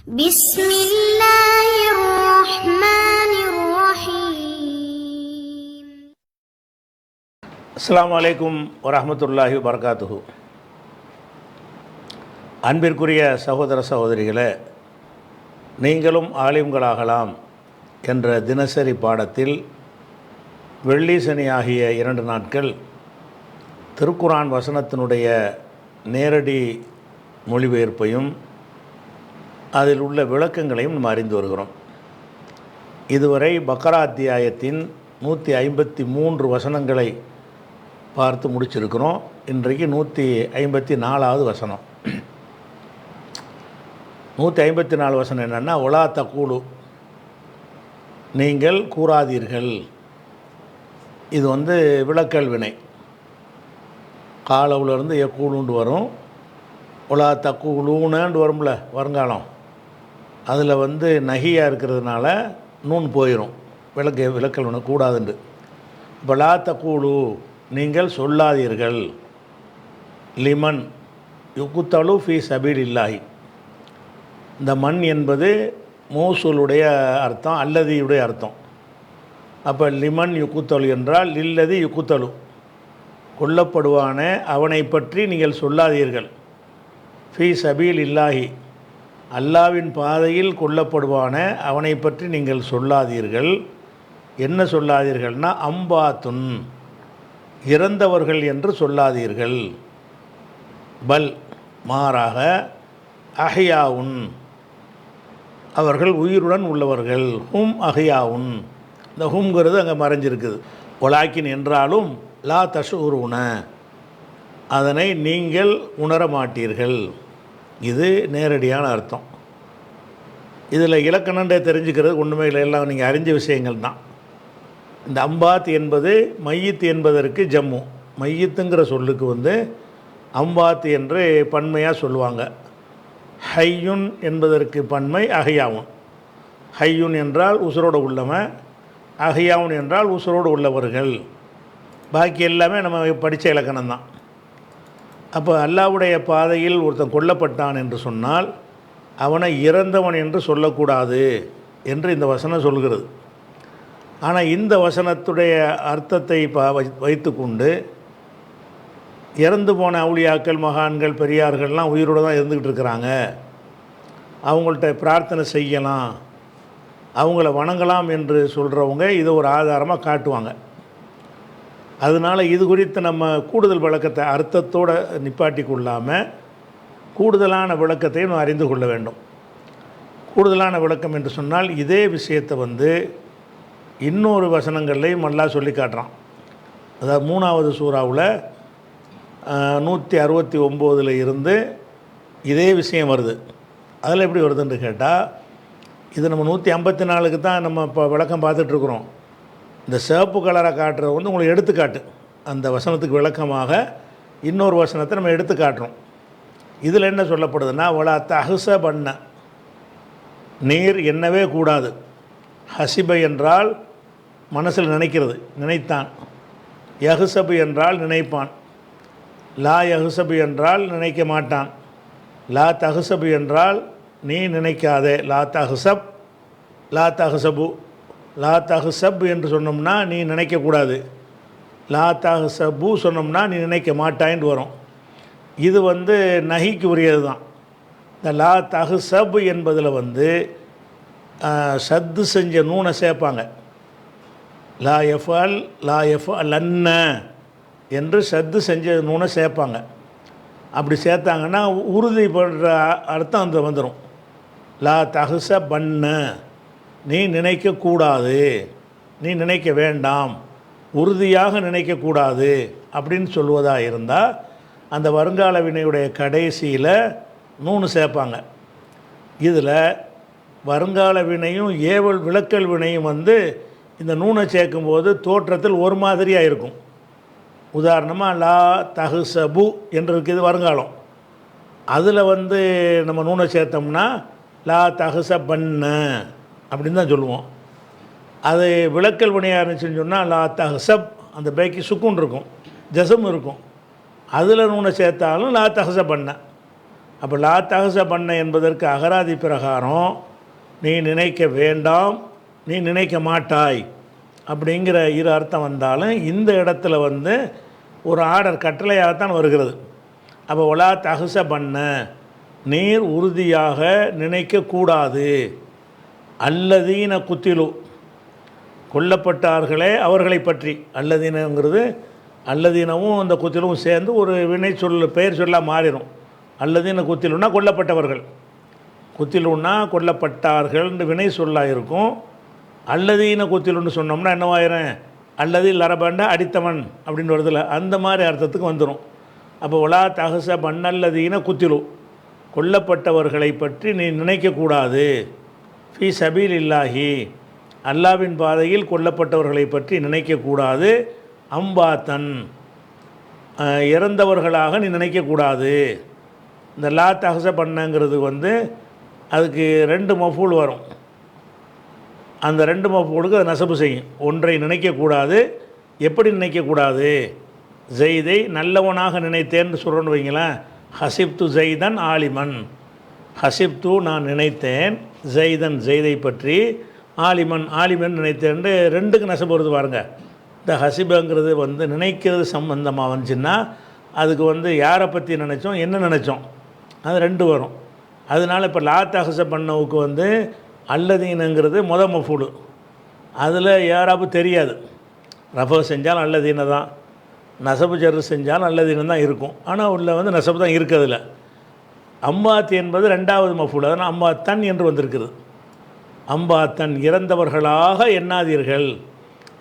بسم الله الرحمن الرحيم. அஸ்ஸலாமு அலைக்கும் வரஹ்மத்துல்லாஹி வபரகாத்துஹு. அன்பிற்குரிய சகோதர சகோதரிகளே, நீங்களும் ஆலிம்களாகலாம் என்ற தினசரி பாடத்தில் வெள்ளி சனி ஆகிய 2 நாட்கள் திருக்குர்ஆன் வசனத்தினுடைய நேரடி மொழிபெயர்ப்பையும் அதில் உள்ள விளக்கங்களையும் நம்ம அறிந்து வருகிறோம். இதுவரை பக்ரா அத்தியாயத்தின் 153 வசனங்களை பார்த்து முடிச்சிருக்கிறோம். இன்றைக்கு 154வது வசனம். 154 வசனம் என்னென்னா, ஒலா தக்கூலு, நீங்கள் கூறாதீர்கள். இது விளக்கல் வினை. காலவுலேருந்து எக்கூலுண்டு வரும். ஒலா தக்கூலூன்னு வரும்ல வருங்காலம், அதில் நகியாக இருக்கிறதுனால நூன் போயிடும். விளக்கல் வினை கூடாதுண்டு. இப்போ லா தக்கூலு, நீங்கள் சொல்லாதீர்கள். லிமன் யுகுத்தலு ஃபி சபீலில்லாஹி, இந்த மண் என்பது மௌசூலுடைய அர்த்தம், அல்லதியுடைய அர்த்தம். அப்போ லிமன் யுகுத்தலு என்றால் லில்லதி யுகுத்தலு, கொல்லப்படுவான அவனை பற்றி நீங்கள் சொல்லாதீர்கள். ஃபி சபீலில்லாஹி, அல்லாவின் பாதையில் கொல்லப்படுவான அவனை பற்றி நீங்கள் சொல்லாதீர்கள். என்ன சொல்லாதீர்கள்னா, அம்பாத்துன், இறந்தவர்கள் என்று சொல்லாதீர்கள். பல், மாறாக அஹ்யாவுன், அவர்கள் உயிருடன் உள்ளவர்கள். ஹும் அஹ்யாவுன், இந்த ஹும்ங்கிறது அங்கே மறைஞ்சிருக்குது. ஒலாக்கின் என்றாலும் லா தஷூருன, அதனை நீங்கள் உணர மாட்டீர்கள். இது நேரடியான அர்த்தம். இதில் இலக்கணண்டே தெரிஞ்சுக்கிறது ஒன்றுமே இல்லை, எல்லாம் நீங்கள் அறிஞ்ச விஷயங்கள் தான். இந்த அம்பாத் என்பது மையத்து என்பதற்கு ஜம்மு. மையத்துங்கிற சொல்லுக்கு அம்பாத் என்று பன்மையாக சொல்லுவாங்க. ஹையுன் என்பதற்கு பன்மை அஹ்யாவுன். ஹையுன் என்றால் உசுரோடு உள்ளவன், அஹ்யாவுன் என்றால் உசுரோடு உள்ளவர்கள். பாக்கி எல்லாமே நம்ம படித்த இலக்கணம் தான். அப்போ அல்லாஹ்வுடைய பாதையில் ஒருத்தன் கொல்லப்பட்டான் என்று சொன்னால் அவனை இறந்தவன் என்று சொல்லக்கூடாது என்று இந்த வசனம் சொல்கிறது. ஆனால் இந்த வசனத்துடைய அர்த்தத்தை வைத்து கொண்டு இறந்து போன அவுலியாக்கள், மகான்கள், பெரியார்கள்லாம் உயிரோடு தான் இருந்துக்கிட்டு இருக்கிறாங்க, அவங்கள்ட்ட பிரார்த்தனை செய்யலாம், அவங்கள வணங்கலாம் என்று சொல்கிறவங்க இதை ஒரு ஆதாரமாக காட்டுவாங்க. அதனால் இது குறித்து நம்ம கூடுதல் விளக்கத்தை அர்த்தத்தோடு நிப்பாட்டி கொள்ளாமல் கூடுதலான விளக்கத்தை நம்ம அறிந்து கொள்ள வேண்டும். கூடுதலான விளக்கம் என்று சொன்னால், இதே விஷயத்தை இன்னொரு வசனங்கள்லையும் அல்லாஹ் சொல்லி காட்டுறான். அதாவது 3வது சூறாவில் 169 இருந்து இதே விஷயம் வருது. அதில் எப்படி வருதுன்னு கேட்டால், இது நம்ம 154க்கு தான் நம்ம இப்போ விளக்கம் பார்த்துட்ருக்குறோம். இந்த சிவப்பு கலரை காட்டுறது உங்களுக்கு எடுத்துக்காட்டு. அந்த வசனத்துக்கு விளக்கமாக இன்னொரு வசனத்தை நம்ம எடுத்து காட்டுறோம். இதில் என்ன சொல்லப்படுதுன்னா, ஒலா தஹ்ச பண்ண, நீர் எண்ணவே கூடாது. ஹசிபை என்றால் மனசில் நினைக்கிறது, நினைத்தான். யஹ்சபு என்றால் நினைப்பான். லா யஹ்சபு என்றால் நினைக்க மாட்டான். லா தஹ்சபு என்றால் நீ நினைக்காதே. லா தஹ்சப், லா தஹ்சபு. லா தஹ்சப் என்று சொன்னோம்னா நீ நினைக்கக்கூடாது. லா தஹ்சபு சொன்னோம்னா நீ நினைக்க மாட்டாயின்னு வரும். இது நஹிக்கு உரியது தான். இந்த லா தஹ்சப் என்பதில் சத்து செஞ்ச நூனை சேர்ப்பாங்க. லா எஃப்அல், லா எஃப்அலன்ன என்று சத்து செஞ்ச நூனை சேர்ப்பாங்க. அப்படி சேர்த்தாங்கன்னா உறுதி பண்ணுற அர்த்தம் வந்துடும். லா தஹ்ச பண்ண, நீ நினைக்கக்கூடாது, நீ நினைக்க வேண்டாம், உறுதியாக நினைக்கக்கூடாது அப்படின்னு சொல்வதாக இருந்தால் அந்த வருங்கால வினையுடைய கடைசியில் நூனு சேர்ப்பாங்க. இதில் வருங்கால வினையும் ஏவல் விளக்கல் வினையும் இந்த நூனை சேர்க்கும்போது தோற்றத்தில் ஒரு மாதிரியாக இருக்கும். உதாரணமாக லா தஹ்சபு என்று இருக்குது வருங்காலம். அதில் நம்ம நூனை சேர்த்தோம்னா லா தஹ்ச பண்ண அப்படின்னு தான் சொல்லுவோம். அது விளக்கல் வினையாக இருந்துச்சுன்னு சொன்னால் லா தஹ்சப், அந்த பேக்கி சுக்குன் இருக்கும், ஜசம் இருக்கும். அதில் நூனை சேர்த்தாலும் லா தஹ்ச பண்ண. அப்போ லா தஹச பண்ண என்பதற்கு அகராதி பிரகாரம் நீ நினைக்க வேண்டாம், நீ நினைக்க மாட்டாய் அப்படிங்கிற இரு அர்த்தம் வந்தாலும் இந்த இடத்துல வந்து ஒரு ஆர்டர் கட்டளையாகத்தான் வருகிறது. அப்போ ஒலா தஹச பண்ண நீர் உறுதியாக நினைக்கக்கூடாது. அல்லதீன குத்திலு கொல்லப்பட்டார்களே அவர்களை பற்றி. அல்லதீனங்கிறது அல்லதீனவும் அந்த குத்திலும் சேர்ந்து ஒரு வினை பெயர் சொல்லாக மாறிடும். அல்லதீன குத்திலுன்னா கொல்லப்பட்டவர்கள், குத்திலுன்னா கொல்லப்பட்டார்கள்னு வினை சொல்லாக இருக்கும். அல்லதீன குத்திலுன்னு சொன்னோம்னா என்னவாயிரும், அல்லது லரபண்டா அடித்தவன் அப்படின்னு வருதில்ல, அந்த மாதிரி அர்த்தத்துக்கு வந்துடும். அப்போ ஒலா தஹச பண்ணல்லதீன குத்திலு கொல்லப்பட்டவர்களை பற்றி நீ நினைக்கக்கூடாது. ஃபி சபீல் இல்லாஹி அல்லாவின் பாதையில் கொல்லப்பட்டவர்களை பற்றி நினைக்கக்கூடாது. அம்பாத்தன் இறந்தவர்களாக நீ நினைக்கக்கூடாது. இந்த லா தஹச பண்ணங்கிறது வந்து அதுக்கு 2 மஃபூல் வரும். அந்த 2 மஃபூலுக்கு அது நசபு செய்யும். ஒன்றை நினைக்கக்கூடாது. எப்படி நினைக்கக்கூடாது? ஜெய்தை நல்லவனாக நினைத்தேன்னு சொல்கிறோன்னு வைங்களேன். ஹசிப்து ஜெய்தன் ஆலிமன், ஹசிப்து நான் நினைத்தேன், ஜெய்தன் ஜெய்தை பற்றி, ஆலிமன் ஆலிமன் நினைத்தேன். 2க்கு நசபு வருது பாருங்கள். இந்த ஹசிபங்கிறது வந்து நினைக்கிறது சம்பந்தமாக வந்துச்சுன்னா அதுக்கு வந்து யாரை பற்றி நினச்சோம், என்ன நினச்சோம், அது 2 வரும். அதனால் இப்போ லா தஹச பண்ணவுக்கு வந்து அல்லதீனங்கிறது மஃபூலு. அதில் யாராப்பு தெரியாது. ரஃபா செஞ்சாலும் அல்லதீன தான், நசபு ஜர்ரு செஞ்சாலும் அல்லதீனம் தான் இருக்கும். ஆனால் உள்ள வந்து நசபு தான் இருக்கிறதுல. அம்பாத் என்பது 2வது மஃபூல். அதனால் அம்பாத்தன் என்று வந்திருக்குது. அம்பாத்தன் இறந்தவர்களாக எண்ணாதீர்கள்,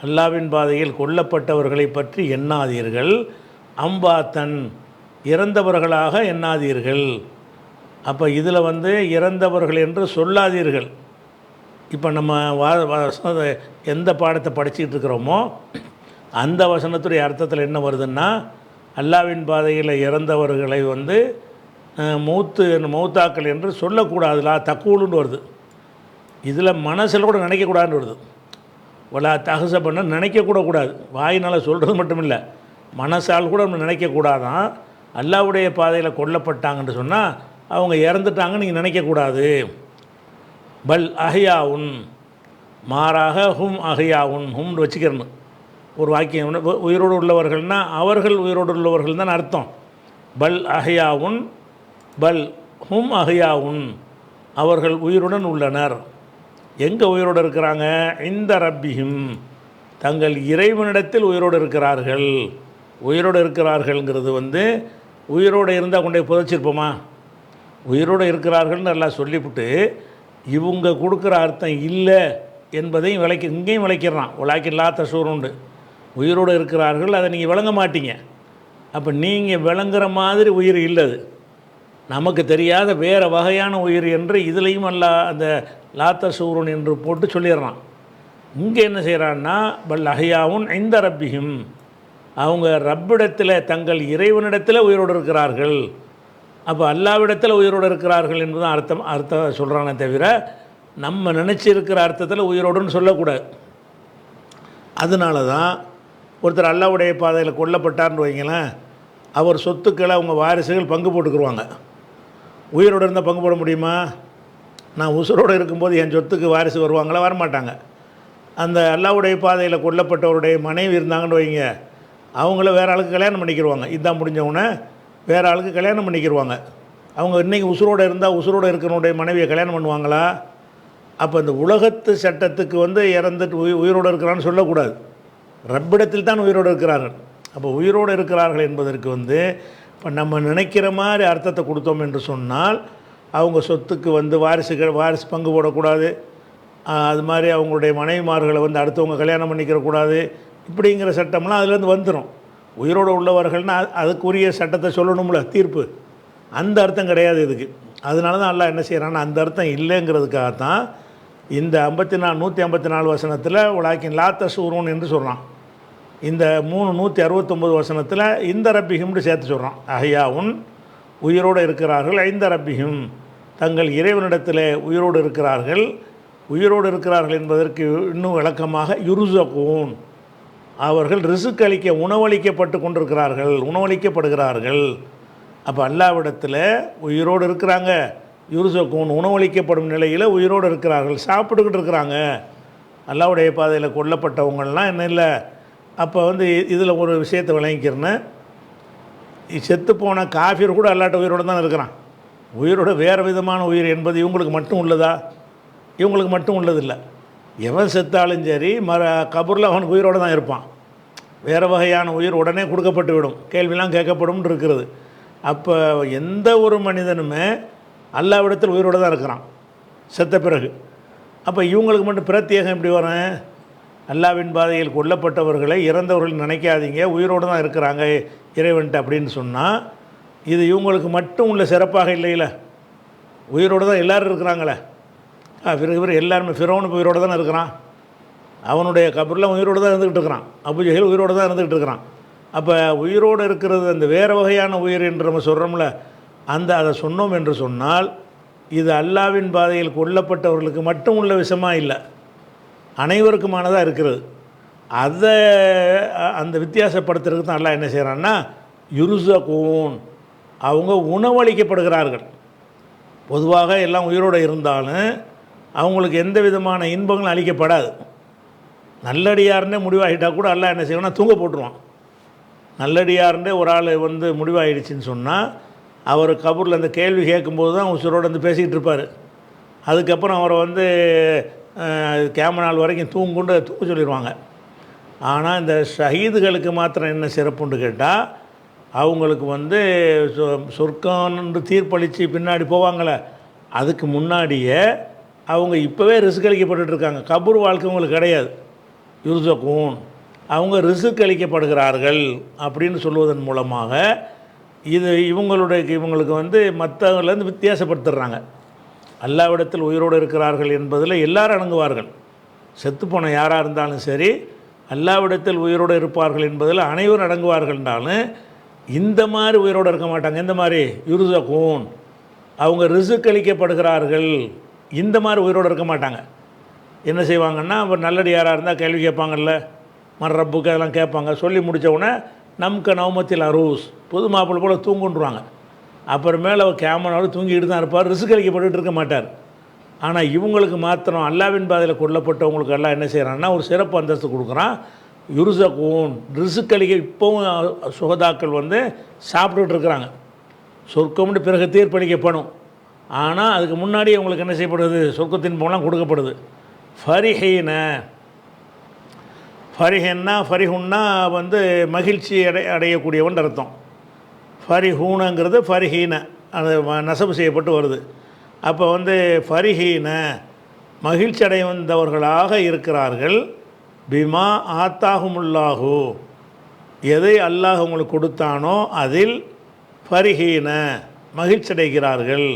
அல்லாவின் பாதையில் கொல்லப்பட்டவர்களை பற்றி எண்ணாதீர்கள். அம்பாத்தன் இறந்தவர்களாக எண்ணாதீர்கள். அப்போ இதில் வந்து இறந்தவர்கள் என்று சொல்லாதீர்கள். இப்போ நம்ம எந்த பாடத்தை படிச்சுக்கிட்டு இருக்கிறோமோ அந்த வசனத்துடைய அர்த்தத்தில் என்ன வருதுன்னா, அல்லாவின் பாதையில் இறந்தவர்களை வந்து மௌத்தாக்கள் என்று சொல்லக்கூடாதுலா தக்கூலுன்னு வருது. இதில் மனசில் கூட நினைக்கக்கூடாதுன்னு வருது. ஒலா தஹச பண்ண நினைக்கக்கூடக்கூடாது. வாயினால் சொல்கிறது மட்டும் இல்லை, மனசால் கூட நம்ம நினைக்கக்கூடாதான். அல்லாவுடைய பாதையில் கொல்லப்பட்டாங்கன்னு சொன்னால் அவங்க இறந்துட்டாங்கன்னு நீங்கள் நினைக்கக்கூடாது. பல் அஹ்யாவுன் மாறாக ஹும் அஹ்யாவுன் ஹும்னு வச்சுக்கிறணும். ஒரு வாக்கியம் உயிரோடு உள்ளவர்கள்னால் அவர்கள் உயிரோடு உள்ளவர்கள் தான் அர்த்தம். பல் அஹ்யாவுன் பல் ஹும் அஹ்யாவுன் அவர்கள் உயிருடன் உள்ளனர். எங்கே உயிரோடு இருக்கிறாங்க? இந்த ரப்பிஹிம் தங்கள் இறைவனிடத்தில் உயிரோடு இருக்கிறார்கள். உயிரோடு இருக்கிறார்கள்ங்கிறது வந்து உயிரோடு இருந்தால் கொண்டே புதைச்சிருப்போமா? உயிரோடு இருக்கிறார்கள்னு எல்லாம் சொல்லிவிட்டு இவங்க கொடுக்குற அர்த்தம் இல்லை என்பதையும் இங்கேயும் விளக்கிறான். உலாக்கி லா தசூருண்டு உயிரோடு இருக்கிறார்கள், அதை நீங்கள் விளங்க மாட்டீங்க. அப்போ நீங்கள் விளங்குற மாதிரி உயிர் இல்லது, நமக்கு தெரியாத வேறு வகையான உயிர் என்று இதுலேயும் அந்த லாத்த சூரன் என்று போட்டு சொல்லிடுறான். இங்கே என்ன செய்கிறான்னா, பல் அஹ்யாவுன் இந்த ரப்பிஹிம் அவங்க ரப்பிடத்தில் தங்கள் இறைவனிடத்தில் உயிரோடு இருக்கிறார்கள். அப்போ அல்லாவிடத்தில் உயிரோடு இருக்கிறார்கள் என்பதுதான் அர்த்தம் சொல்கிறானே தவிர நம்ம நினச்சிருக்கிற அர்த்தத்தில் உயிரோடுன்னு சொல்லக்கூடாது. அதனால தான் ஒருத்தர் அல்லாவுடைய பாதையில் கொல்லப்பட்டார்னு வைங்களேன், அவர் சொத்துக்களை அவங்க வாரிசுகள் பங்கு போட்டுக்குருவாங்க. உயிரோடு இருந்தால் பங்கு போட முடியுமா? நான் உசுரோடு இருக்கும்போது என் சொத்துக்கு வாரிசு வருவாங்களா? வரமாட்டாங்க. அந்த அல்லாவுடைய பாதையில் கொல்லப்பட்டவருடைய மனைவி இருந்தாங்கன்னு வைங்க, அவங்கள வேறு ஆளுக்கு கல்யாணம் பண்ணிக்கிடுவாங்க. இதுதான் முடிஞ்சவொடனே வேறு ஆளுக்கு கல்யாணம் பண்ணிக்கிடுவாங்க. அவங்க இன்றைக்கி உசுரோடு இருந்தால் உசுரோடு இருக்கிறனுடைய மனைவியை கல்யாணம் பண்ணுவாங்களா? அப்போ இந்த உலகத்து சட்டத்துக்கு வந்து இறந்துட்டு உயிரோடு இருக்கிறான்னு சொல்லக்கூடாது. ரப்பிடத்தில் தான் உயிரோடு இருக்கிறார்கள். அப்போ உயிரோடு இருக்கிறார்கள் என்பதற்கு வந்து இப்போ நம்ம நினைக்கிற மாதிரி அர்த்தத்தை கொடுத்தோம் என்று சொன்னால் அவங்க சொத்துக்கு வந்து வாரிசு பங்கு போடக்கூடாது. அது மாதிரி அவங்களுடைய மனைவிமார்களை வந்து அடுத்தவங்க கல்யாணம் பண்ணிக்கிறக்கூடாது. இப்படிங்கிற சட்டம்லாம் அதுலேருந்து வந்துடும். உயிரோடு உள்ளவர்கள்னால் அதுக்குரிய சட்டத்தை சொல்லணும்ல, தீர்ப்பு. அந்த அர்த்தம் கிடையாது இதுக்கு. அதனால தான் அல்லாஹ் என்ன செய்கிறான்னா, அந்த அர்த்தம் இல்லைங்கிறதுக்காகத்தான் இந்த 154 வசனத்தில் உலாக்கின் லாத்த சூரூன் என்று சொல்கிறான். இந்த 169 வசனத்தில் இந்த ரப்பிஹிம்னு சேர்த்து சொல்கிறான். அஹ்யாவுன் உயிரோடு இருக்கிறார்கள், ஐந்த ரப்பிஹிம் தங்கள் இறைவனிடத்தில் உயிரோடு இருக்கிறார்கள். உயிரோடு இருக்கிறார்கள் என்பதற்கு இன்னும் விளக்கமாக யுருஸகூன் அவர்கள் ரிசுக் அளிக்க உணவளிக்கப்பட்டு கொண்டிருக்கிறார்கள், உணவளிக்கப்படுகிறார்கள். அப்போ அல்லாவிடத்தில் உயிரோடு இருக்கிறாங்க, யுர்ஸகூன் உணவளிக்கப்படும் நிலையில் உயிரோடு இருக்கிறார்கள், சாப்பிட்டுக்கிட்டு இருக்கிறாங்க. அல்லாவுடைய பாதையில் கொல்லப்பட்டவங்கள்லாம் என்ன இல்லை. அப்போ வந்து இதில் ஒரு விஷயத்தை விளங்கிக்கிறேன்னு, செத்துப்போன காஃபிர் கூட அல்லாட்ட உயிரோடு தான் இருக்கிறான். உயிரோட வேறு விதமான உயிர் என்பது இவங்களுக்கு மட்டும் உள்ளதா? இவங்களுக்கு மட்டும் உள்ளதில்லை. எவன் செத்தாலும் சரி கபூரில் அவனுக்கு உயிரோடு தான் இருப்பான். வேறு வகையான உயிர் உடனே கொடுக்கப்பட்டு விடும், கேள்விலாம் கேட்கப்படும் இருக்கிறது. அப்போ எந்த ஒரு மனிதனுமே அல்லாவிடத்தில் உயிரோடு தான் இருக்கிறான் செத்த பிறகு. அப்போ இவங்களுக்கு மட்டும் பிரத்யேகம் எப்படி வரும்? அல்லாவின் பாதையில் கொல்லப்பட்டவர்களை இறந்தவர்கள் நினைக்காதீங்க, உயிரோடு தான் இருக்கிறாங்க இறைவன்ட்டு அப்படின்னு சொன்னால் இது இவங்களுக்கு மட்டும் உள்ள சிறப்பாக இல்லையில. உயிரோடு தான் எல்லோரும் இருக்கிறாங்களே. இவர் எல்லாருமே ஃபிரௌனுக்கு உயிரோடு தானே இருக்கிறான். அவனுடைய கபரில் உயிரோடு தான் இருந்துக்கிட்டு இருக்கிறான். அபூஜஹல் உயிரோடு தான் இருந்துக்கிட்டு இருக்கிறான். அப்போ உயிரோடு இருக்கிறது அந்த வேறு வகையான உயிர் என்று நம்ம சொல்கிறோம்ல, அதை சொன்னோம் என்று சொன்னால் இது அல்லாவின் பாதையில் கொல்லப்பட்டவர்களுக்கு மட்டும் உள்ள விஷயமாக இல்லை, அனைவருக்குமானதாக இருக்கிறது. அதை அந்த வித்தியாசப்படுத்துறதுக்கு தான் அல்லாஹ் என்ன செய்கிறான்னா, யுர்ஸகூன் அவங்க உணவளிக்கப்படுகிறார்கள். பொதுவாக எல்லாம் உயிரோடு இருந்தாலும் அவங்களுக்கு எந்த விதமான இன்பங்களும் அளிக்கப்படாது. நல்லடியார்னே முடிவாகிட்டால் கூட அல்லாஹ் என்ன செய்வான்னா தூங்க போட்டுருவான். நல்லடியார்னே ஒரு ஆள் வந்து முடிவாகிடுச்சின்னு சொன்னால் அவர் கபூரில் அந்த கேள்வி கேட்கும்போது தான் உசுரோடு வந்து பேசிக்கிட்டு இருப்பார். அதுக்கப்புறம் அவரை வந்து கேம நாள் வரைக்கும் தூங்க சொல்லிடுவாங்க. ஆனால் இந்த ஷஹீதுகளுக்கு மாத்திரம் என்ன சிறப்புன்னு கேட்டால், அவங்களுக்கு வந்து சொர்க்கம்னு தீர்ப்பளித்து பின்னாடி போவாங்களே, அதுக்கு முன்னாடியே அவங்க இப்போவே ரிஸ்க் அளிக்கப்பட்டுருக்காங்க. கபூர் வாழ்க்கை அவங்களுக்கு கிடையாது. யுர்ஸகூன் அவங்க ரிஸ்க் அளிக்கப்படுகிறார்கள் அப்படின்னு சொல்வதன் மூலமாக இது இவங்களுக்கு வந்து மற்றவங்கலேருந்து வித்தியாசப்படுத்துடுறாங்க. அல்லாவிடத்தில் உயிரோடு இருக்கிறார்கள் என்பதில் எல்லாரும் அடங்குவார்கள். செத்துப்போன யாராக இருந்தாலும் சரி அல்லாவிடத்தில் உயிரோடு இருப்பார்கள் என்பதில் அனைவரும் அடங்குவார்கள்னாலும் இந்த மாதிரி உயிரோடு இருக்க மாட்டாங்க. இந்த மாதிரி யுர்ஸகூன் அவங்க ரிஸ்க் அளிக்கப்படுகிறார்கள், இந்த மாதிரி உயிரோடு இருக்க மாட்டாங்க. என்ன செய்வாங்கன்னா, அவர் நல்லடியாராக இருந்தால் கேள்வி கேட்பாங்கல்ல, மர்ரப்புக்கு அதெல்லாம் கேட்பாங்க. சொல்லி முடித்தவுடனே நமக்கு நவமத்தில் அரூஸ் புது மாப்பிள்ளை போல் தூங்குன்றாங்க. அப்புறமேல அவர் கேமராவில் தூங்கிட்டு தான் இருப்பார், ரிஸ்க் அளிக்கப்பட்டு இருக்க மாட்டார். ஆனால் இவங்களுக்கு மாத்திரம் அல்லாவின் பாதையில் கொல்லப்பட்டவங்களுக்கு எல்லாம் என்ன செய்கிறான்னா ஒரு சிறப்பு அந்தஸ்து கொடுக்குறான். யுர்ஸகூன் ரிஸ்க் அளிக்க. இப்போவும் சுகதாக்கள் வந்து சாப்பிட்டுட்டு இருக்கிறாங்க. சொர்க்கம்னு பிறகு தீர்ப்பளிக்கப்படும். ஆனால் அதுக்கு முன்னாடி அவங்களுக்கு என்ன செய்யப்படுது? சொர்க்கத்தின் மூலம் கொடுக்கப்படுது. ஃபரிஹுன்னா வந்து மகிழ்ச்சி அடையக்கூடியவன் அர்த்தம். ஃபரிஹூனங்கிறது ஃபரிஹீன அது நசபு செய்யப்பட்டு வருது. அப்போ வந்து ஃபரிஹீன மகிழ்ச்சி அடைந்தவர்களாக இருக்கிறார்கள். பிமா ஆத்தாகுமுல்லாஹு எதை அல்லாஹ் உங்களுக்கு கொடுத்தானோ அதில் ஃபரிஹீன மகிழ்ச்சி அடைகிறார்கள்.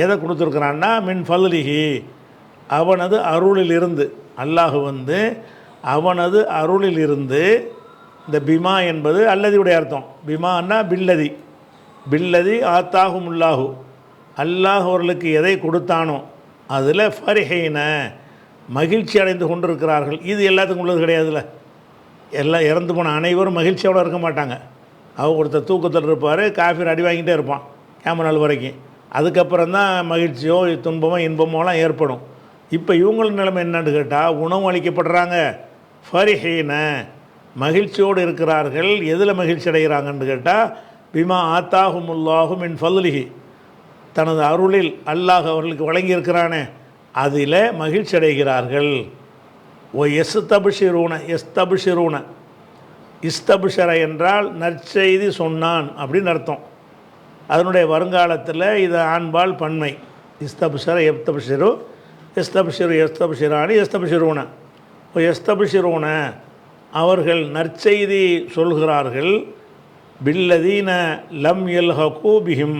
எதை கொடுத்துருக்குறான்னா மின் ஃபல்லிஹி அவனது அருளிலிருந்து. அல்லாஹ் வந்து அவனது அருளிலிருந்து. இந்த பிமா என்பது அல்லதியுடைய அர்த்தம். பிமான்னா பில்லதி ஆத்தாகுமுல்லாஹு அல்லாஹ் அவர்களுக்கு எதை கொடுத்தானோ அதில் ஃபரிஹீன மகிழ்ச்சி அடைந்து கொண்டிருக்கிறார்கள். இது எல்லாத்துக்கும் உள்ளது கிடையாதுல்ல. எல்லாம் இறந்து போன அனைவரும் மகிழ்ச்சியோடு இருக்க மாட்டாங்க. அவங்க ஒருத்தர் தூக்கத்தில் இருப்பார், காஃபீர் அடி வாங்கிட்டே இருப்பான் கேம நாள் வரைக்கும். அதுக்கப்புறம் தான் மகிழ்ச்சியோ துன்பமோ இன்பமோலாம் ஏற்படும். இப்போ இவங்கள நிலைமை என்னன்னு கேட்டால் உணவு அளிக்கப்படுறாங்க. ஃபரிஹீன மகிழ்ச்சியோடு இருக்கிறார்கள். எதில் மகிழ்ச்சி அடைகிறாங்கன்னு கேட்டால் பிமா ஆத்தாகுமுல்லாஹு மின் ஃபல்லிஹி தனது அருளில் அல்லாஹ் அவர்களுக்கு வழங்கியிருக்கிறானே அதில் மகிழ்ச்சி அடைகிறார்கள். ஓ எஸ்தபிஷிரூன இஸ்தபிஷர என்றால் நற்செய்தி சொன்னான் அப்படின்னு அர்த்தம். அதனுடைய வருங்காலத்தில் இது ஆண்பால் பன்மை. இஸ்தபிஷர எஸ்தபிஷிரானி எஸ்தபிஷிரூன. ஓ எஸ்தபிஷிரூன அவர்கள் நற்செய்தி சொல்கிறார்கள். பில்லதீன லம் யல்ஹகு பிஹிம்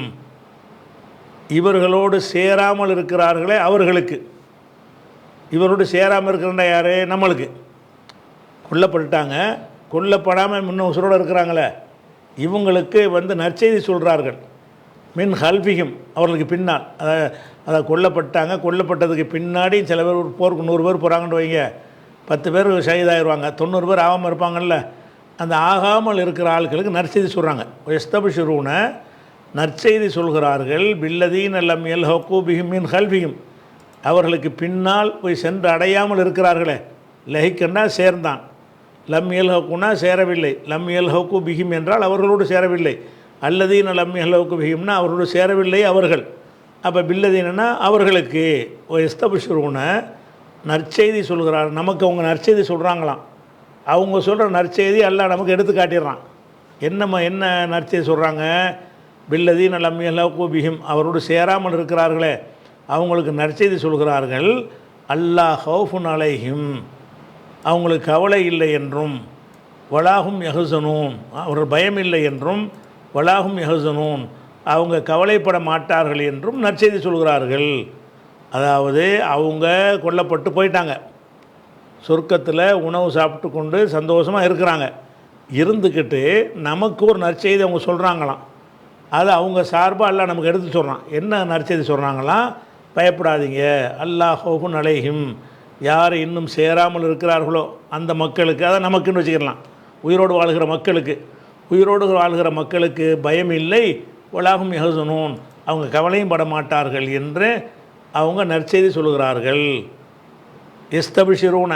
இவர்களோடு சேராமல் இருக்கிறார்களே அவர்களுக்கு. இவரோடு சேராமல் இருக்கிற யார்? நம்மளுக்கு. கொல்லப்பட்டுட்டாங்க, கொல்லப்படாமல் முன்ன உசுரோடு இருக்கிறாங்களே இவங்களுக்கு வந்து நற்செய்தி சொல்கிறார்கள். மின் ஹல்ஃபிஹிம் அவர்களுக்கு பின்னால். அதை கொல்லப்பட்டாங்க, கொல்லப்பட்டதுக்கு பின்னாடி சில பேர் போருக்கு 100 பேர் போகிறாங்கன்னு வைங்க, 10 பேர் ஷஹீதாகிடுவாங்க, 90 பேர் ஆகாமல் இருப்பாங்கள்ல. அந்த ஆகாமல் இருக்கிற ஆட்களுக்கு நற்செய்தி சொல்கிறாங்க. எஸ்தபிஷிரூன நற்செய்தி சொல்கிறார்கள் பில்லதீன் லம் யல்ஹகு பிஹிம் மின் கல்வியும், அவர்களுக்கு பின்னால் போய் சென்று அடையாமல் இருக்கிறார்களே. லஹிக்கன்னா சேர்ந்தான், லம் யல்ஹகுனா சேரவில்லை, லம் யல்ஹகு பிஹிம் என்றால் அவர்களோடு சேரவில்லை, அல்லதீன் லம் யல்ஹகு பிஹிம்னா அவர்களோடு சேரவில்லை அவர்கள். அப்போ பில்லதீனா அவர்களுக்கு எஸ்தபிஷுருன நற்செய்தி சொல்கிறார். நமக்கு அவங்க நற்செய்தி சொல்கிறாங்களாம். அவங்க சொல்கிற நற்செய்தி அல்லாஹ் நமக்கு எடுத்து காட்டிடுறான். என்ன நற்செய்தி சொல்கிறாங்க? பில்லதீன் லம் யல்ஹகு பிஹிம், அவரோடு சேராமல் இருக்கிறார்களே அவங்களுக்கு நற்செய்தி சொல்கிறார்கள். அல்லாஹ் ஹவுஃபுன் அலைஹிம், அவங்களுக்கு கவலை இல்லை என்றும், வலாஹும் யஹ்சனூன், அவர்கள் பயம் இல்லை என்றும், வலாஹும் யஹ்சனூன், அவங்க கவலைப்பட மாட்டார்கள் என்றும் நற்செய்தி சொல்கிறார்கள். அதாவது அவங்க கொல்லப்பட்டு போயிட்டாங்க, சொர்க்கத்தில் உணவு சாப்பிட்டு கொண்டு சந்தோஷமாக இருக்கிறாங்க. இருந்துக்கிட்டு நமக்கு ஒரு நற்செய்தி அவங்க சொல்கிறாங்களாம். அது அவங்க சார்பாக அல்லாஹ் நமக்கு எடுத்து சொல்கிறான். என்ன நற்செய்தி சொல்கிறாங்களாம்? பயப்படாதீங்க, அல்லாஹ் ஹவுஃபுன் அலைஹிம், யார் இன்னும் சேராமல் இருக்கிறார்களோ அந்த மக்களுக்கு, அதை நமக்குன்னு வச்சுக்கலாம், உயிரோடு வாழ்கிற மக்களுக்கு பயம் இல்லை, வலாஹும் யஹ்சனூன், அவங்க கவலையும் பட மாட்டார்கள் என்று அவங்க நற்செய்தி சொல்கிறார்கள். எஸ்தபிஷிரூன,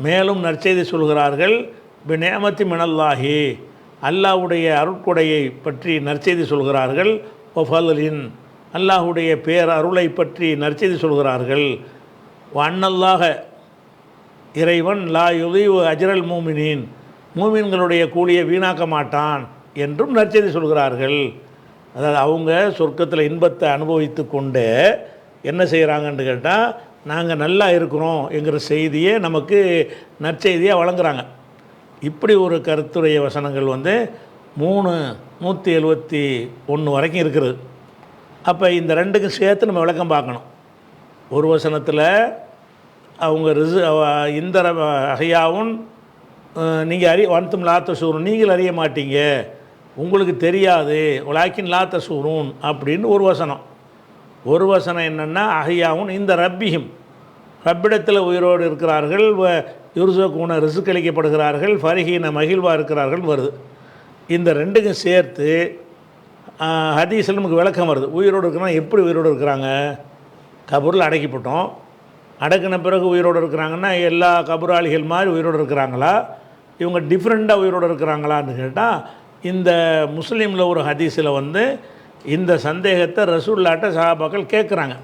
மேலும் நற்செய்தி சொல்கிறார்கள். பிநேமத்தி மினல்லாஹி, அல்லாஹ்வுடைய அருட்கொடையை பற்றி நற்செய்தி சொல்கிறார்கள். ஒஃபலின், அல்லாஹ்வுடைய பேர் அருளை பற்றி நற்செய்தி சொல்கிறார்கள். வண்ணல்லாக, இறைவன் லா யுதீவு அஜ்ரல் மூமினின், மூமின்களுடைய கூலியை வீணாக்க மாட்டான் என்றும் நற்செய்தி சொல்கிறார்கள். அதாவது அவங்க சொர்க்கத்தில் இன்பத்தை அனுபவித்து கொண்டு என்ன செய்கிறாங்கன்னு கேட்டால், நாங்கள் நல்லா இருக்கிறோம் என்கிற செய்தியை நமக்கு நற்செய்தியாக வழங்குறாங்க. இப்படி ஒரு கருத்துடைய வசனங்கள் 171 வரைக்கும் இருக்குது. அப்போ இந்த ரெண்டுக்கும் சேர்த்து நம்ம விளக்கம் பார்க்கணும். ஒரு வசனத்தில் அவங்க இந்த அகையாவும் நீங்கள் வன்தும் லாத்த சூரூன், நீங்கள் அறிய மாட்டீங்க, உங்களுக்கு தெரியாது, உலாக்கின் லாத்த சூரூன் அப்படின்னு ஒரு வசனம். ஒரு வசனம் என்னென்னா அஹையாவும் இந்த ரப்பியும், ரப்பிடத்தில் உயிரோடு இருக்கிறார்கள், யுர்ஸகூன ரிஸ்க் அளிக்கப்படுகிறார்கள், ஃபரிஹீன மகிழ்வாக இருக்கிறார்கள் வருது. இந்த ரெண்டுக்கும் சேர்த்து ஹதீஸில் நமக்கு விளக்கம் வருது. உயிரோடு இருக்கிறாங்க, எப்படி உயிரோடு இருக்கிறாங்க? கபூரில் அடக்கிப்பட்டோம், அடக்கின பிறகு உயிரோடு இருக்கிறாங்கன்னா எல்லா கபூராளிகள் மாதிரி உயிரோடு இருக்கிறாங்களா, இவங்க டிஃப்ரெண்ட்டாக உயிரோடு இருக்கிறாங்களான்னு கேட்டால், இந்த முஸ்லீமில் ஒரு ஹதீஸில் இந்த சந்தேகத்தை ரசூலுல்லாஹ்ட்ட சஹாபாக்கள் கேட்குறாங்க.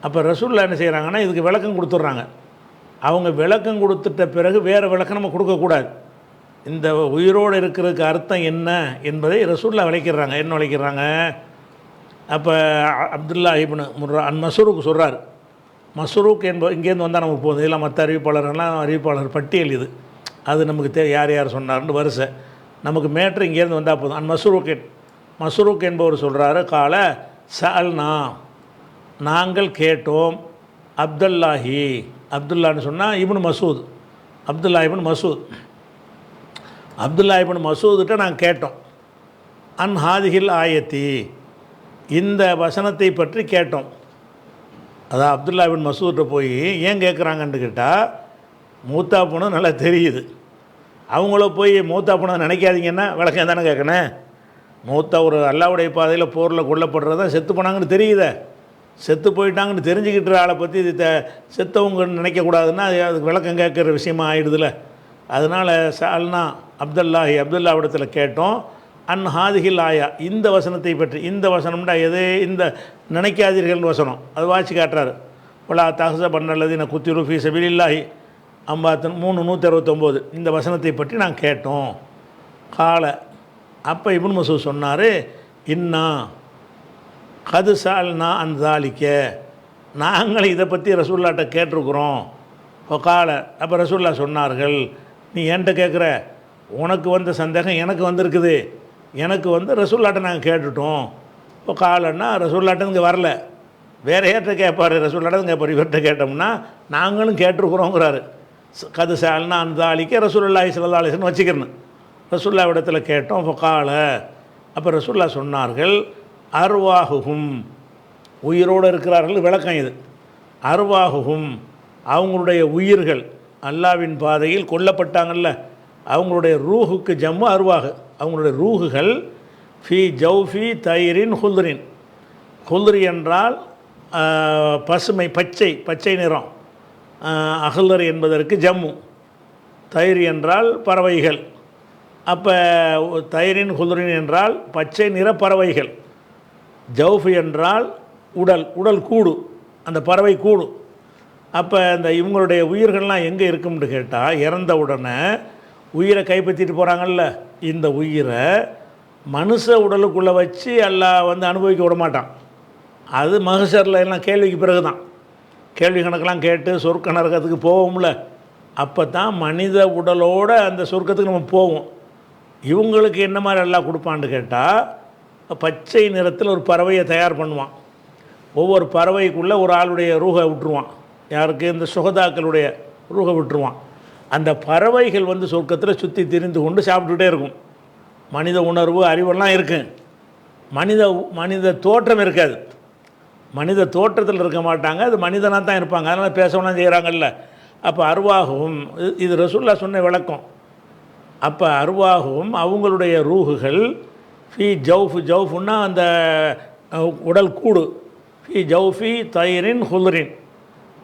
அப்போ ரசூலுல்லாஹ் என்ன செய்கிறாங்கன்னா இதுக்கு விளக்கம் கொடுத்துட்றாங்க. அவங்க விளக்கம் கொடுத்துட்ட பிறகு வேறு விளக்கம் நம்ம கொடுக்கக்கூடாது. இந்த உயிரோடு இருக்கிறதுக்கு அர்த்தம் என்ன என்பதை ரசூலுல்லாஹ் விளக்கிறாங்க. என்ன விளக்கிறாங்க? அப்போ அப்துல்லா இப்னு முர்ரா மஸ்ரூக் சொல்கிறார். மஸ்ரூக் இங்கேருந்து வந்தால் நமக்கு போகுது, இல்லை மற்ற அறிவிப்பாளர் பட்டியல் இது, அது நமக்கு யார் யார் சொன்னார்னு வரிசை, நமக்கு மேட்ரு இங்கேருந்து வந்தால் போதும். மஸ்ரூக் என்பவர் சொல்கிறாரு, கால சஅல்னா, நாங்கள் கேட்டோம், அப்துல்லான்னு சொன்னால் இப்னு மசூத், அப்துல்லா இப்னு மசூதுகிட்ட நாங்கள் கேட்டோம். அன் ஹாதிஹில் ஆயத்தி, இந்த வசனத்தை பற்றி கேட்டோம். அதான் அப்துல்லா இப்னு மசூத்கிட்ட போய் ஏன் கேட்குறாங்கன்னு கேட்டால், மூத்தா போனது நல்லா தெரியுது, அவங்கள போய் மூத்தா போனதை நினைக்காதீங்கன்னா விளக்கம் தானே கேட்கணும். மூத்தா ஒரு அல்லாவுடைய பாதையில் போரில் கொல்லப்படுறதா செத்து போனாங்கன்னு தெரியுதே, செத்து போயிட்டாங்கன்னு தெரிஞ்சுக்கிட்டு ஆளை பற்றி இது செத்தவங்கன்னு நினைக்கக்கூடாதுன்னா அதுக்கு விளக்கம் கேட்குற விஷயமா ஆகிடுதுல. அதனால் சால்னா அப்துல்லாவிடத்தில் கேட்டோம். அன் ஹாதிஹில் ஆயா, இந்த வசனத்தை பற்றி. இந்த வசனம்டா எது? இந்த நினைக்காதீர்கள் வசனம், அது வாட்சி காட்டுறாரு. ஒலா தஹஸ பண்ணல்லதின குத்திரு ஃபீ சபீலில்லாஹி 169 இந்த வசனத்தை பற்றி நான் கேட்டோம். கால, அப்போ இப்னு மசூத் சொன்னார், இன்னா கது சால்னா அன்சாலிக்க, நாங்கள் இதை பற்றி ரசூலுல்லாஹ்ட்ட கேட்டிருக்கிறோம். கால, அப்போ ரசூலுல்லாஹ் சொன்னார்கள், நீ என்கிட்ட கேட்குற, உனக்கு வந்த சந்தேகம் எனக்கு வந்திருக்குது, எனக்கு ரசூலுல்லாஹ்ட்ட நாங்கள் கேட்டுட்டோம். இப்போ காலன்னா ரசூலுல்லாஹ்ட்ட இங்கே வரல, வேறு ஏற்ற கேட்பார், ரசூலுல்லாஹ்ட்ட கேட்பார். இவர்கிட்ட கேட்டோம்னா நாங்களும் கேட்டிருக்கிறோங்கிறாரு. கது சால்னா அன்சாலிக்க ரசூலுல்லாஹி ஸல்லல்லாஹு அலைஹி வஸல்லம் வச்சுக்கிறேன். ரசூலுல்லாஹ் இடத்துல கேட்டோம். ஃபகால, அப்போ ரசூலுல்லாஹ் சொன்னார்கள், அர்வாஹுஹும், உயிரோடு இருக்கிறார்கள் விளக்கம் இது. அர்வாஹுஹும், அவங்களுடைய உயிர்கள் அல்லாவின் பாதையில் கொல்லப்பட்டாங்கல்ல, அவங்களுடைய ரூஹுக்கு ஜம்மு அர்வாஹு, அவங்களுடைய ரூஹுகள் ஃபி ஜௌஃபி தைரின் ஹுல்ரின். ஹுல்ரி என்றால் பசுமை, பச்சை நிறம். அஹ்லர் என்பதற்கு ஜம்மு. தைர் என்றால் பறவைகள். அப்போ தைரின் ஹுல்ரின் என்றால் பச்சை நிற பறவைகள். ஜௌஃப் என்றால் உடல் கூடு, அந்த பறவை கூடு. அப்போ இந்த இவங்களுடைய உயிர்கள்லாம் எங்கே இருக்கும்னு கேட்டால், இறந்த உடனே உயிரை கைப்பற்றிட்டு போகிறாங்கல்ல, இந்த உயிரை மனுஷ உடலுக்குள்ளே வச்சு அல்லாஹ் அனுபவிக்க விட மாட்டான். அது மகசரில் எல்லாம் கேள்விக்கு பிறகு தான், கேள்வி கணக்கெல்லாம் கேட்டு சொர்க்க நரகத்துக்கு போவோம்ல, அப்போ தான் மனித உடலோடு அந்த சொர்க்கத்துக்கு நம்ம போவோம். இவங்களுக்கு என்ன மாதிரி எல்லாம் கொடுப்பான்னு கேட்டால், பச்சை நிறத்தில் ஒரு பறவையை தயார் பண்ணுவான். ஒவ்வொரு பறவைக்குள்ளே ஒரு ஆளுடைய ரூகை விட்டுருவான். யாருக்கு? இந்த சுகதாக்களுடைய ரூகை விட்டுருவான். அந்த பறவைகள் சொர்க்கத்தில் சுற்றி திரிந்து கொண்டு சாப்பிட்டுக்கிட்டே இருக்கும். மனித உணர்வு, அறிவெல்லாம் இருக்குது. மனித தோற்றம் இருக்காது. மனித தோற்றத்தில் இருக்க மாட்டாங்க, அது மனிதனாக தான் இருப்பாங்க. அதனால் பேசவெல்லாம் செய்கிறாங்கல்ல. அப்போ அருவாகவும், இது ரசூலுல்லாஹ் சொன்ன விளக்கம். அப்போ அருவாகவும் அவங்களுடைய ரூகுகள் ஃபி ஜவுஃபுன்னா அந்த உடல் கூடு. ஃபி ஜவுஃபி தைரின் ஹுல்ரின்.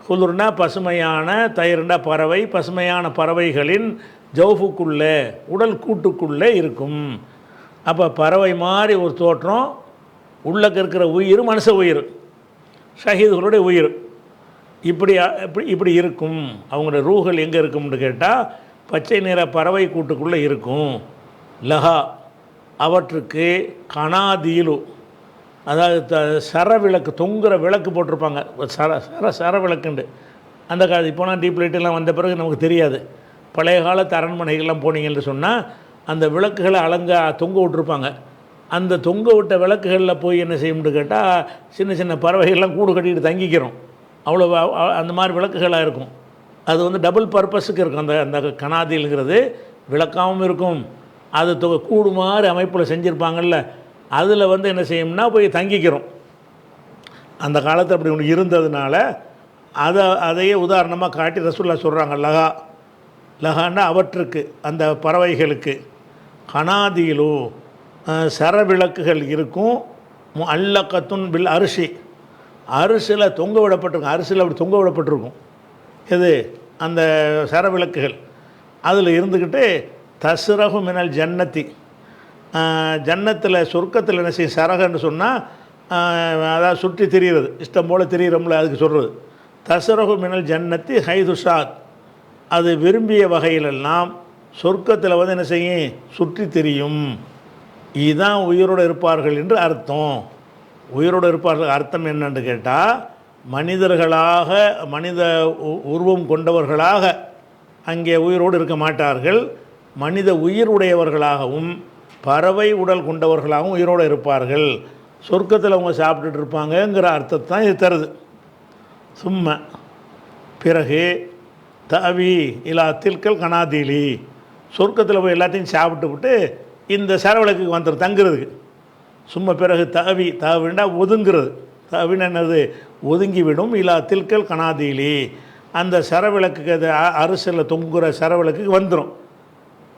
ஹுல்ருனா பசுமையான, தைருண்டா பறவை, பசுமையான பறவைகளின் ஜவுஃபுக்குள்ளே, உடல் கூட்டுக்குள்ளே இருக்கும். அப்போ பறவை மாதிரி ஒரு தோற்றம், உள்ளக்க இருக்கிற உயிர் மனுஷ உயிர், ஷஹீதுகளுடைய உயிர். இப்படி இருக்கும். அவங்களுடைய ரூஹல் எங்கே இருக்கும்னு கேட்டால், பச்சை நிற பறவை கூட்டுக்குள்ளே இருக்கும். லஹா, அவற்றுக்கு கனாதீலு, அதாவது சரவிளக்கு, தொங்குற விளக்கு போட்டிருப்பாங்க. சரவிளக்குண்டு அந்த காலத்து. இப்போலாம் டீப் லைட்டெல்லாம் வந்த பிறகு நமக்கு தெரியாது. பழைய காலத்து அரண்மனைகள்லாம் போனீங்கன்னு சொன்னால் அந்த விளக்குகளை தொங்க விட்டுருப்பாங்க. அந்த தொங்க விட்ட விளக்குகளில் போய் என்ன செய்யும்னு கேட்டால், சின்ன சின்ன பறவைகள்லாம் கூடு கட்டிட்டு தங்கிக்கிறோம். அவ்வளோ அந்த மாதிரி விளக்குகளாக இருக்கும். அது டபுள் பர்பஸுக்கு இருக்கும். அந்த கனாதில்ங்கிறது விளக்காகவும் இருக்கும். அது கூடு மாதிரி அமைப்பில் செஞ்சுருப்பாங்கள்ல, அதில் என்ன செய்யும்னா போய் தங்கிக்கிறோம். அந்த காலத்தில் அப்படி ஒன்று இருந்ததுனால அதையே உதாரணமாக காட்டி ரசூலுல்லாஹ் சொல்கிறாங்க. லஹான்னா அவற்றுக்கு, அந்த பறவைகளுக்கு கனாதீலு, சரவிளக்குகள் இருக்கும். அல்லக்கத்துன் பில் அரிசி, அரிசியில் தொங்க விடப்பட்டிருக்கும். அரிசியில் அப்படி தொங்க விடப்பட்டிருக்கும். இது அந்த சரவிளக்குகள் அதில் இருந்துக்கிட்டு, தஸ்ரகு மினல் ஜன்னத்தி, ஜன்னத்தில் சொர்க்கத்தில் என்ன செய்யும், சரகன்னு சொன்னால் அதாவது சுற்றி திரிகிறது, இஷ்டம் போல் திரிகிறோம்ல, அதுக்கு சொல்கிறது. தஸ்ரகு மினல் ஜன்னத்தி ஹைதுஷாத், அது விரும்பிய வகையிலெல்லாம் சொர்க்கத்தில் என்ன செய்யும், சுற்றி திரியும். இதுதான் உயிரோடு இருப்பார்கள் என்று அர்த்தம். உயிரோடு இருப்பார்கள் அர்த்தம் என்னன்னு கேட்டால், மனிதர்களாக, மனித உருவம் கொண்டவர்களாக அங்கே உயிரோடு இருக்க மாட்டார்கள். மனித உயிருடையவர்களாகவும் பறவை உடல் கொண்டவர்களாகவும் உயிரோடு இருப்பார்கள். சொர்க்கத்தில் அவங்க சாப்பிட்டுட்டு இருப்பாங்கங்கிற அர்த்தத்தை தான் இது தருது. சும்மா பிறகு தவி இலா தில்கல் கனாதீலி, சொர்க்கத்தில் போய் எல்லாத்தையும் சாப்பிட்டு விட்டு இந்த சரவிளக்குக்கு வந்துடும் தங்குறதுக்கு. சும்மா பிறகு தவின்னா ஒதுங்கிறது. தவின்னு என்னது, ஒதுங்கிவிடும். இலா தில்கல் கனாதீலி, அந்த சரவிளக்குக்கு, அது அரிசியில் தொங்குற சரவிளக்குக்கு வந்துடும்.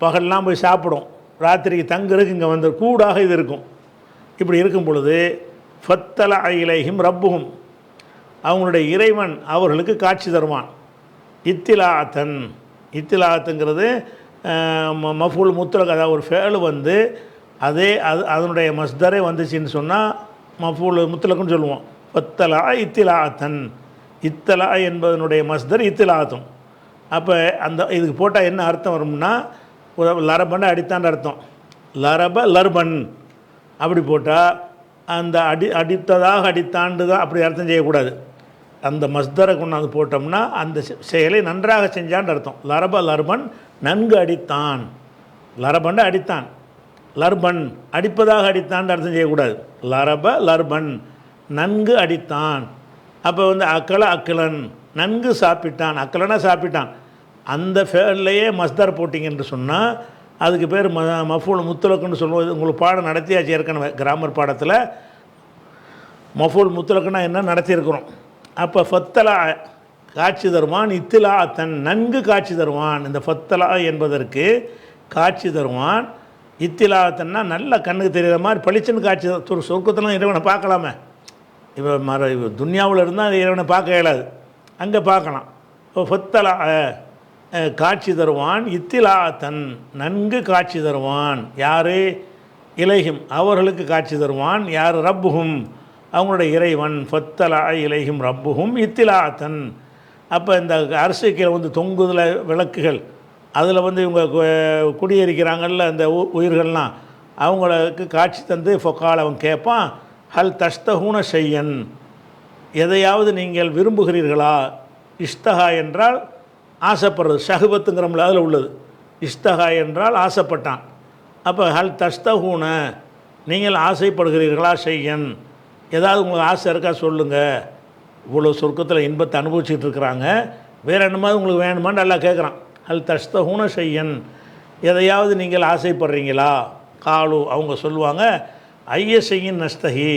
பகல்லாம் போய் சாப்பிடும், ராத்திரிக்கு தங்குறதுக்கு இங்கே வந்துடும். கூடாக இது இருக்கும். இப்படி இருக்கும் பொழுது ஃபத்தல இலைஹிம் ரப்புஹும், அவங்களுடைய இறைவன் அவர்களுக்கு காட்சி தருவான். இத்திலாத்தன், இத்திலாத்துங்கிறது மஃபூல் முத்லக், அதாவது ஒரு ஃபேலு அதனுடைய மஸ்தரே வந்துச்சுன்னு சொன்னால் மஃபூல் முத்லக்குன்னு சொல்லுவோம். ஃபத்தலா இத்திலாத்தன், இத்தலா என்பதனுடைய மஸ்தர் இத்திலாத்தும். அப்போ இதுக்கு போட்டால் என்ன அர்த்தம் வரும்னா, லரபன்னு அடித்தான்ற அர்த்தம். லர்பன் அப்படி போட்டால் அந்த அடித்ததாக அடித்தாண்டு தான் அப்படி அர்த்தம் செய்யக்கூடாது. அந்த மஸ்தரை கொண்டாந்து போட்டோம்னா அந்த செயலை நன்றாக செஞ்சான்னு அர்த்தம். லர்பன் நன்கு அடித்தான். லரபன் அடித்தான், லர்பன் அடிப்பதாக அடித்தான்னு அர்த்தம் செய்யக்கூடாது. லர்பன் நன்கு அடித்தான். அப்போ அக்கலன் நன்கு சாப்பிட்டான், அக்கலனா சாப்பிட்டான். அந்த ஃபேல்லையே மஸ்தர் போட்டிங்க என்று சொன்னால் அதுக்கு பேர் மஃபூல் முத்தலக்குன்னு சொல்லுவது. உங்களுக்கு பாடம் நடத்தியாச்சு ஏற்கனவே, கிராமர் பாடத்தில் மஃபூல் முத்தலக்குன்னா என்ன நடத்தியிருக்கிறோம். அப்போ ஃபத்தலா காட்சி தருவான், இத்திலா தன் நன்கு காட்சி தருவான். இந்த ஃபத்தலா என்பதற்கு காட்சி தருவான். இத்திலாத்தன்னா நல்ல கண்ணுக்கு தெரிகிற மாதிரி பளிச்சுன்னு காட்சி சொர்க்கத்தில் இறைவனை பார்க்கலாமே. இப்போ துன்யாவில் இருந்தால் இறைவனை பார்க்க இயலாது, அங்கே பார்க்கலாம். இப்போ ஃபத்தலா காட்சி தருவான், இத்திலாத்தன் நன்கு காட்சி தருவான். யார்? இலைஹிம் அவர்களுக்கு காட்சி தருவான். யார்? ரப்புஹும் அவங்களுடைய இறைவன். ஃபத்தலா இலைஹிம் ரப்புஹும் இத்திலாத்தன். அப்போ இந்த அரசுக்கில் வந்து தொங்குதல விளக்குகள், அதில் வந்து இவங்க குடியேறிக்கிறாங்கல்ல அந்த உயிர்கள்லாம், அவங்களுக்கு காட்சி தந்து ஃபொக்கால் அவன் கேட்பான், ஹல் தஷ்தஹூன ஷையன் எதையாவது நீங்கள் விரும்புகிறீர்களா? இஷ்தஹா என்றால் ஆசைப்படுறது, ஷஹுபத்துங்கிறோம்ல அதில் உள்ளது. இஷ்தஹா என்றால் ஆசைப்பட்டான். அப்போ ஹல் தஷ்தஹூன நீங்கள் ஆசைப்படுகிறீர்களா? ஷையன் ஏதாவது உங்களுக்கு ஆசை இருக்கா சொல்லுங்கள். இவ்வளோ சொர்க்கத்தில் இன்பத்தை அனுபவிச்சுட்டு இருக்கிறாங்க, வேறு என்னமாவது உங்களுக்கு வேணுமான்னு நல்லா கேட்குறான். ஹல் தஷ்தஹூன ஷையன் எதையாவது நீங்கள் ஆசைப்படுறீங்களா? காலு அவங்க சொல்லுவாங்க, ஐய செய்யின் நஷ்டகி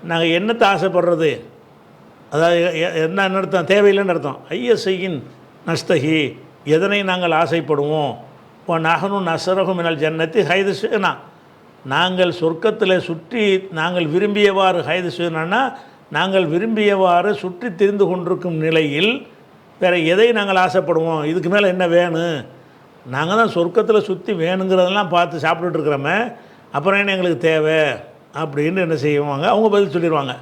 நாங்கள் என்னத்தை ஆசைப்படுறது, அதாவது என்ன அர்த்தம், தேவையில்லைன்னு அர்த்தம். ஐய செய்யின் நஷ்டகி எதனை நாங்கள் ஆசைப்படுவோம். இப்போ நகனும் நசரகும் என்னால் ஜன்னத்தி ஹைது சுனா நாங்கள் சொர்க்கத்தில் சுற்றி நாங்கள் விரும்பியவாறு, ஹைது சுனான்னா நாங்கள் விரும்பியவாறு சுற்றி திரிந்து கொண்டிருக்கும் நிலையில் வேறு எதை நாங்கள் ஆசைப்படுவோம், இதுக்கு மேலே என்ன வேணும், நாங்கள் தான் சொர்க்கத்தில் சுற்றி வேணுங்கிறதெல்லாம் பார்த்து சாப்பிட்டுட்டு இருக்கிறோமே, அப்புறம் என்ன எங்களுக்கு தேவை அப்படின்னு என்ன செய்வாங்க, அவங்க பதில் சொல்லிடுவாங்க.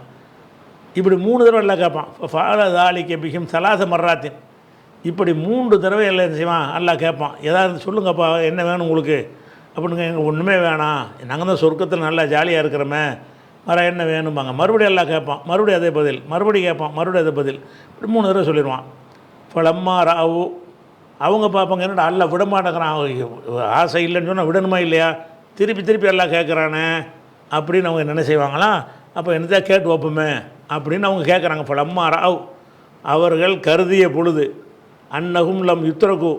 இப்படி 3 தடவை எல்லாம் கேட்பான். ஃபால தாலிக்க பிஹிம் சலாச மர்ராத்தின் இப்படி 3 தடவை எல்லாம் என்ன செய்வான், அல்லா கேட்பான், ஏதாவது சொல்லுங்கப்பா என்ன வேணும் உங்களுக்கு அப்படிங்க. எங்களுக்கு ஒன்றுமே வேணாம், நாங்கள் தான் சொர்க்கத்தில் நல்லா ஜாலியாக இருக்கிறோமே, வேறு என்ன வேணும்பாங்க. மறுபடியும் எல்லாம் கேட்பான், மறுபடியும் அதே பதில், மறுபடியும் கேட்பான், மறுபடியும் அதே பதில், இப்படி 3 தடவை சொல்லிடுவான். ஃபலம்மா ராவு அவங்க பார்ப்பாங்க, என்னடா அல்ல விடமாட்டேங்கிறான், ஆசை இல்லைன்னு சொன்னால் விடணுமா இல்லையா, திருப்பி திருப்பி எல்லாம் கேட்குறானே அப்படின்னு அவங்க என்ன செய்வாங்களாம். அப்போ என்னதான் கேட்டு வைப்போமே அப்படின்னு அவங்க கேட்குறாங்க. ஃபலம்மா ராவ் அவர்கள் கருதிய பொழுது, அன்னகும் லம் யுத்ரகு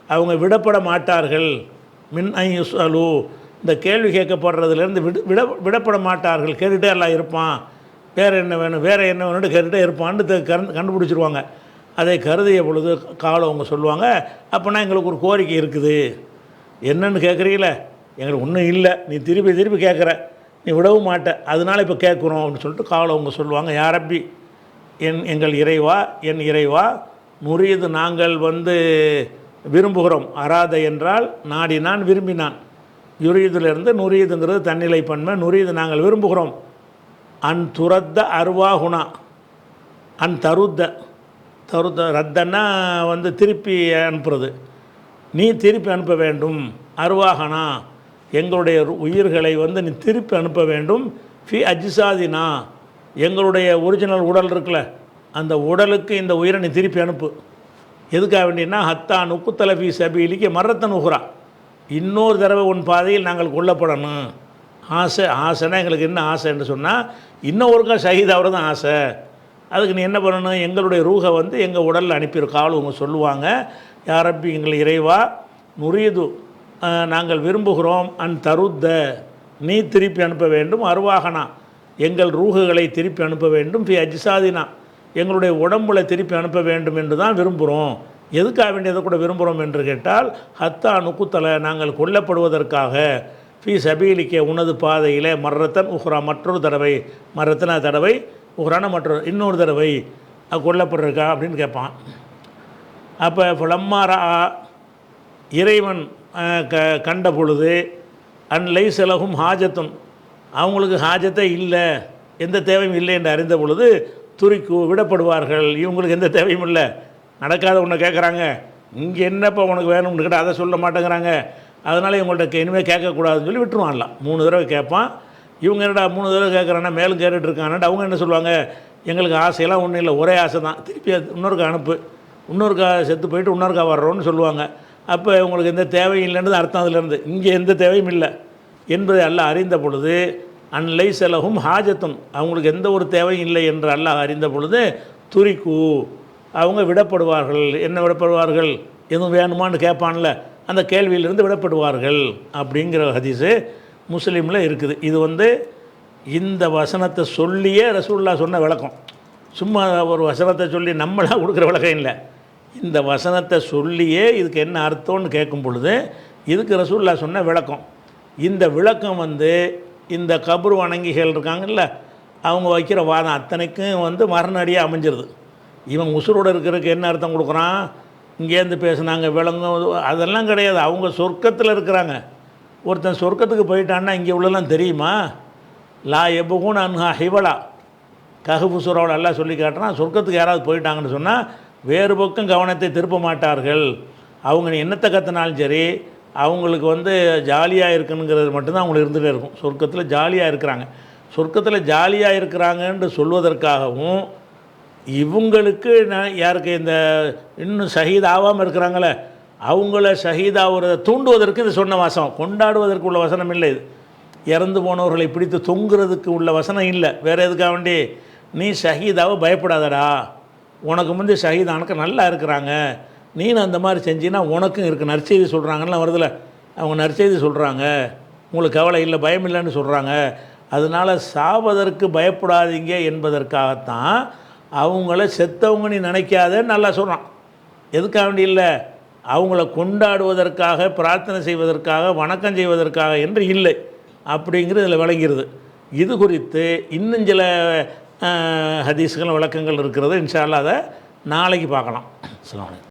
அவங்க விடப்பட மாட்டார்கள், மின் ஐ யுஸ்அலு இந்த கேள்வி கேட்கப்படுறதுலேருந்து விடப்பட மாட்டார்கள், கேட்டுகிட்டே எல்லாம் இருப்பான், வேறு என்ன வேணும் வேறு என்ன வேணும்னு கேட்டுகிட்டே இருப்பான்னு கண்டுபிடிச்சிருவாங்க. அதை கருதிய பொழுது காலம் அவங்க சொல்லுவாங்க, அப்போனா எங்களுக்கு ஒரு கோரிக்கை இருக்குது, என்னென்னு கேட்குறீங்களே, எங்களுக்கு ஒன்றும் இல்லை, நீ திருப்பி திருப்பி கேட்குற, நீ விடவும் மாட்ட, அதனால் இப்போ கேட்குறோம் அப்படின்னு சொல்லிட்டு காலம் அவங்க சொல்லுவாங்க. யாரப்பி எங்கள் இறைவா, என் இறைவா, நுரியது நாங்கள் வந்து விரும்புகிறோம். அராத என்றால் நாடினான், விரும்பினான். யுரியதிலிருந்து நுரியதுங்கிறது தன்னிலை பன்மை. நுரியது நாங்கள் விரும்புகிறோம். அன் துரத்த அருவாகுணா அன் தருத்த ரத்தன்னா வந்து திருப்பி அனுப்புறது, நீ திருப்பி அனுப்ப வேண்டும். அருவாகனா எங்களுடைய உயிர்களை வந்து நீ திருப்பி அனுப்ப வேண்டும். ஃபி அஜ்சாதினா எங்களுடைய ஒரிஜினல் உடல் இருக்குல்ல, அந்த உடலுக்கு இந்த உயிரை நீ திருப்பி அனுப்பு. எதுக்காக வேண்டியன்னா ஹத்தா நுக்குத்தல ஃபி சபீலிக்கு மரத்தன் உகுரா இன்னொரு தடவை உன் பாதையில் நாங்கள் கொல்லப்படணும். ஆசைன்னா எங்களுக்கு என்ன ஆசை என்று சொன்னால், இன்னொருக்கா ஷஹீதாவது தான் ஆசை. அதுக்கு நீ என்ன பண்ணணும், எங்களுடைய ரூஹை வந்து எங்கள் உடலில் அனுப்பியிருக்காள் அவங்க சொல்லுவாங்க. யாரப்பி எங்கள் இறைவா, நுரியது நாங்கள் விரும்புகிறோம், அன் தருத்த நீ திருப்பி அனுப்ப வேண்டும். அருவாகனா எங்கள் ரூஹுகளை திருப்பி அனுப்ப வேண்டும். ஃபி அஜ்சாதினா எங்களுடைய உடம்புல திருப்பி அனுப்ப வேண்டும் என்று தான் விரும்புகிறோம். எதுக்காக வேண்டியதை கூட விரும்புகிறோம் என்று கேட்டால், ஹத்தா நுக்குத்தலை நாங்கள் கொல்லப்படுவதற்காக, ஃபி சபீலிக்க உனது பாதையில் மர்ரத்தன் உஹ்ரா மற்றொரு தடவை, மர்ரத்தனா தடவை, உஹ்ரான மற்றொரு இன்னொரு தடவை கொல்லப்படுறக்கா அப்படின்னு கேட்பான். அப்போ ஃபலம்மாரா இறைவன் கண்ட பொழுது, அன்லை செலகும் ஹாஜத்தும் அவங்களுக்கு ஹாஜத்தை இல்லை, எந்த தேவையும் இல்லை என்று அறிந்த பொழுது, துரிக்கு விடப்படுவார்கள். இவங்களுக்கு எந்த தேவையும் இல்லை, நடக்காத ஒன்று கேட்குறாங்க, இங்கே என்னப்போ உனக்கு வேணும்னு கேட்டால் அதை சொல்ல மாட்டேங்கிறாங்க, அதனால் இவங்கள்ட்ட இனிமேல் கேட்கக்கூடாதுன்னு சொல்லி விட்டுருவான்லாம். 3 தடவை கேட்பான். இவங்க என்னடா 3 தடவை கேட்குறாங்கன்னா மேலும் கேட்டுட்டு இருக்காங்கன்ட்டு அவங்க என்ன சொல்லுவாங்க, எங்களுக்கு ஆசையெல்லாம் ஒன்றும் இல்லை, ஒரே ஆசை தான், திருப்பி இன்னொருக்கா அனுப்பு, இன்னொருக்கா செத்து போயிட்டு இன்னொருக்கா வர்றோன்னு சொல்லுவாங்க. அப்போ உங்களுக்கு எந்த தேவையும் இல்லைன்றது அர்த்தம். அதிலேருந்து இங்கே எந்த தேவையும் இல்லை என்பதை அல்லாஹ் அறிந்த பொழுது, அன்லை செலகும் ஹாஜத்தும் அவங்களுக்கு எந்த ஒரு தேவையும் இல்லை என்று அல்லாஹ் அறிந்த பொழுது, துரிக்கு அவங்க விடப்படுவார்கள். என்ன விடப்படுவார்கள், எதுவும் வேணுமான்னு கேட்பான்ல, அந்த கேள்வியிலிருந்து விடப்படுவார்கள் அப்படிங்கிற ஹதீஸு முஸ்லீமில் இருக்குது. இது வந்து இந்த வசனத்தை சொல்லியே ரசூலுல்லாஹ் சொன்ன விளக்கம். சும்மா ஒரு வசனத்தை சொல்லி நம்மளாக கொடுக்குற விளக்கம் இல்லை. இந்த வசனத்தை சொல்லியே இதுக்கு என்ன அர்த்தம்னு கேட்கும் பொழுது இதுக்கு ரசூலுல்லாஹ் சொன்ன விளக்கம். இந்த விளக்கம் வந்து இந்த கபர் வணங்கிகள் இருக்காங்கல்ல, அவங்க வைக்கிற வாதம் அத்தனைக்கும் மரணடியாக அமைஞ்சிருது. இவன் உசுரோடு இருக்கிறதுக்கு என்ன அர்த்தம் கொடுக்குறான், இங்கேருந்து பேசுனாங்க விளங்கும், அதெல்லாம் கிடையாது. அவங்க சொர்க்கத்தில் இருக்கிறாங்க. ஒருத்தன் சொர்க்கத்துக்கு போயிட்டான்னா இங்கே உள்ளலாம் தெரியுமா? லா எபுகுன் அன்ஹா ஹிவலா, கஹ்ஃபு சூராவில் எல்லாம் சொல்லி காட்டுறான். சொர்க்கத்துக்கு யாராவது போயிட்டாங்கன்னு சொன்னால் வேறு பக்கம் கவனத்தை திருப்ப மாட்டார்கள். அவங்க என்னத்தை கற்றுனாலும் சரி, அவங்களுக்கு ஜாலியாக இருக்குங்கிறது மட்டும்தான் அவங்களுக்கு இருந்துகிட்டே இருக்கும். சொர்க்கத்தில் ஜாலியாக இருக்கிறாங்க. சொர்க்கத்தில் ஜாலியாக இருக்கிறாங்கன்னு சொல்வதற்காகவும் இவங்களுக்கு யாருக்கு இந்த இன்னும் ஷஹீத் ஆகாமல் இருக்கிறாங்களே அவங்கள ஷஹீதாகிறத தூண்டுவதற்கு இது சொன்ன வசனம், கொண்டாடுவதற்கு உள்ள வசனம் இல்லை. இது இறந்து போனவர்களை பிடித்து தொங்குறதுக்கு உள்ள வசனம் இல்லை. வேறு எதுக்காக வேண்டி, நீ ஷஹீதாவை பயப்படாதடா, உனக்கு முந்தைய ஷஹீதானுக்கு நல்லா இருக்கிறாங்க, நீனும் அந்த மாதிரி செஞ்சின்னா உனக்கும் இருக்குது. நற்செய்தி சொல்கிறாங்கலாம் வருதில்ல, அவங்க நற்செய்தி சொல்கிறாங்க, உங்களுக்கு கவலை இல்லை பயம் இல்லைன்னு சொல்கிறாங்க. அதனால் சாவதற்கு பயப்படாதீங்க என்பதற்காகத்தான் அவங்கள செத்தவங்க நீ நினைக்காதன்னு நல்லா சொல்கிறான். எதுக்காக வேண்டி இல்லை, அவங்கள கொண்டாடுவதற்காக, பிரார்த்தனை செய்வதற்காக, வணக்கம் செய்வதற்காக என்று இல்லை அப்படிங்கிறது இதில் விளங்கிறது. இது குறித்து இன்னும் சில ஹதீஸ்கள் விளக்கங்கள் இருக்கிறது. இன்ஷா அல்லாஹ் அதை நாளைக்கு பார்க்கலாம். அஸ்ஸலாமு அலைக்கும்.